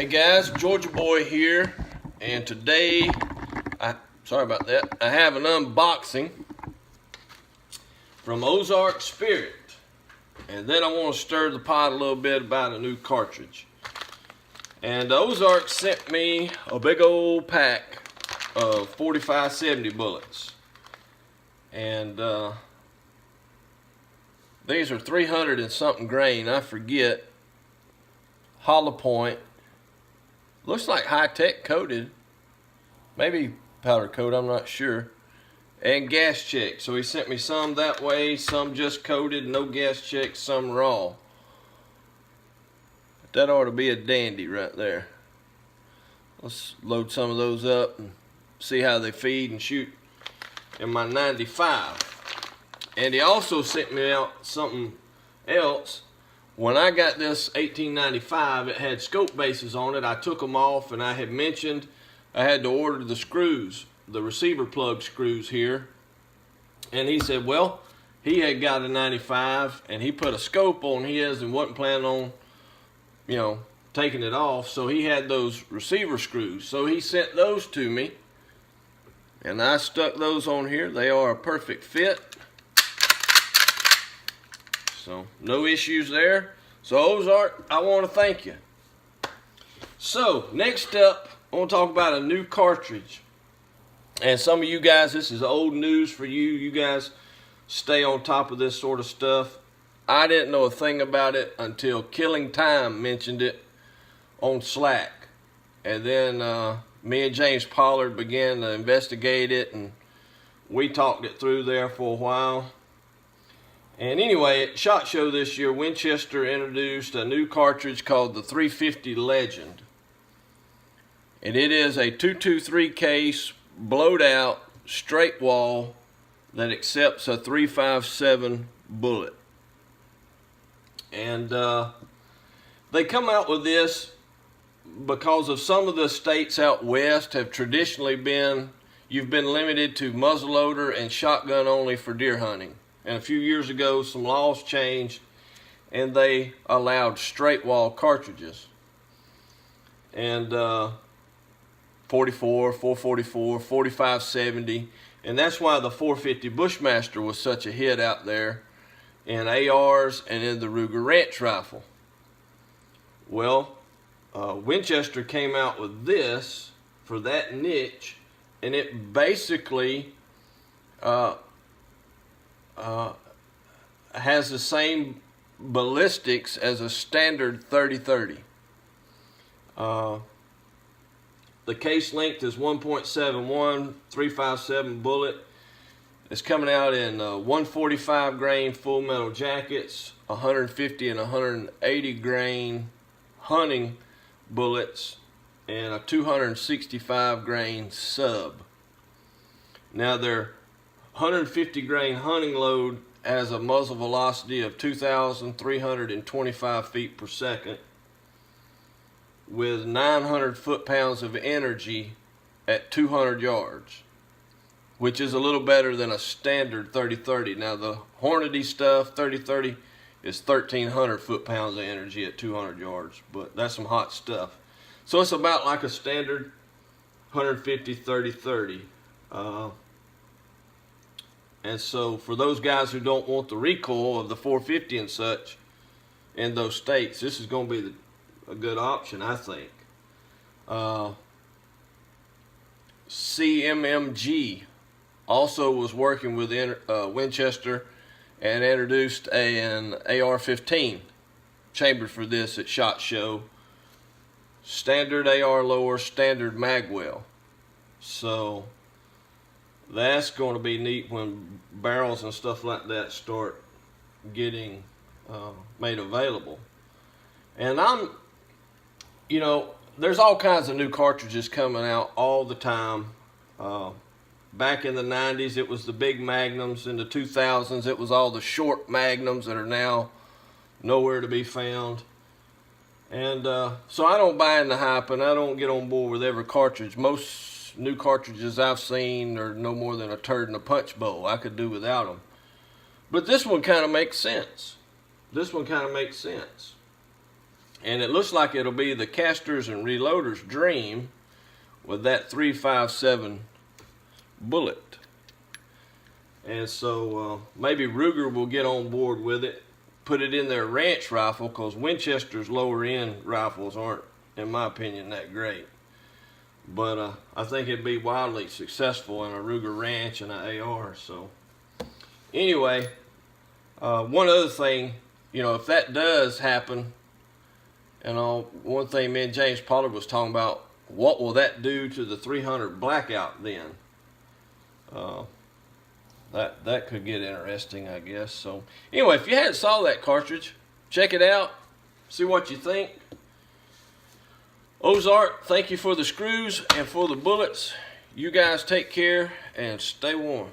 Hey guys, Georgia Boy here, and today, sorry about that, I have an unboxing from Ozark Spirit, and then I want to stir the pot a little bit about a new cartridge. And Ozark sent me a big old pack of 45-70 bullets, and these are 300 and something grain, I forget, hollow point. Looks like high-tech coated, maybe powder coat, I'm not sure, and gas check. So he sent me some that way, some just coated, no gas check, some raw. But that ought to be a dandy right there. Let's load some of those up and see how they feed and shoot in my 95. And he also sent me out something else. When I got this 1895, it had scope bases on it. I took them off, and I had mentioned I had to order the screws, the receiver plug screws here. And he said, well, he had got a 95, and he put a scope on his and wasn't planning on, taking it off. So he had those receiver screws. So he sent those to me, and I stuck those on here. They are a perfect fit. So, no issues there. So, Ozark, I want to thank you. So, next up, I want to talk about a new cartridge. And some of you guys, this is old news for you. You guys stay on top of this sort of stuff. I didn't know a thing about it until Killing Time mentioned it on Slack. And then me and James Pollard began to investigate it, and we talked it through there for a while. And anyway, at SHOT Show this year, Winchester introduced a new cartridge called the 350 Legend. And it is a 223 case, blowed out, straight wall that accepts a 357 bullet. And they come out with this because of some of the states out west have traditionally been, you've been limited to muzzleloader and shotgun only for deer hunting. And a few years ago, some laws changed, and they allowed straight wall cartridges. And 44, 444, 45-70, and that's why the 450 Bushmaster was such a hit out there in ARs and in the Ruger Ranch rifle. Well, Winchester came out with this for that niche, and it basically has the same ballistics as a standard 30-30. The case length is 1.71, 357 bullet. It's coming out in 145 grain full metal jackets, 150 and 180 grain hunting bullets, and a 265 grain sub. Now they're 150 grain hunting load has a muzzle velocity of 2,325 feet per second with 900 foot-pounds of energy at 200 yards, which is a little better than a standard 30-30. Now the Hornady stuff, 30-30, is 1,300 foot-pounds of energy at 200 yards, but that's some hot stuff. So it's about like a standard 150 30-30. And so for those guys who don't want the recoil of the 450 and such in those states, this is going to be a good option, I think. CMMG also was working with Winchester and introduced an AR-15 chambered for this at SHOT Show. Standard AR lower, standard magwell. So that's going to be neat when barrels and stuff like that start getting made available. And there's all kinds of new cartridges coming out all the time. Back in the 90s, it was the big magnums. In the 2000s, it was all the short magnums that are now nowhere to be found. And so I don't buy in the hype, and I don't get on board with every cartridge. Most new cartridges I've seen are no more than a turd in a punch bowl. I could do without them. But this one kind of makes sense. And it looks like it'll be the casters and reloaders' dream with that 357 bullet. And so maybe Ruger will get on board with it, put it in their ranch rifle, because Winchester's lower end rifles aren't, in my opinion, that great. But I think it'd be wildly successful in a Ruger ranch and an AR. So anyway, one other thing, you know, if that does happen, and one thing me and James Pollard was talking about, what will that do to the 300 Blackout then? That could get interesting, I guess. So anyway, if you hadn't saw that cartridge, check it out, see what you think. Ozark, thank you for the screws and for the bullets. You guys take care and stay warm.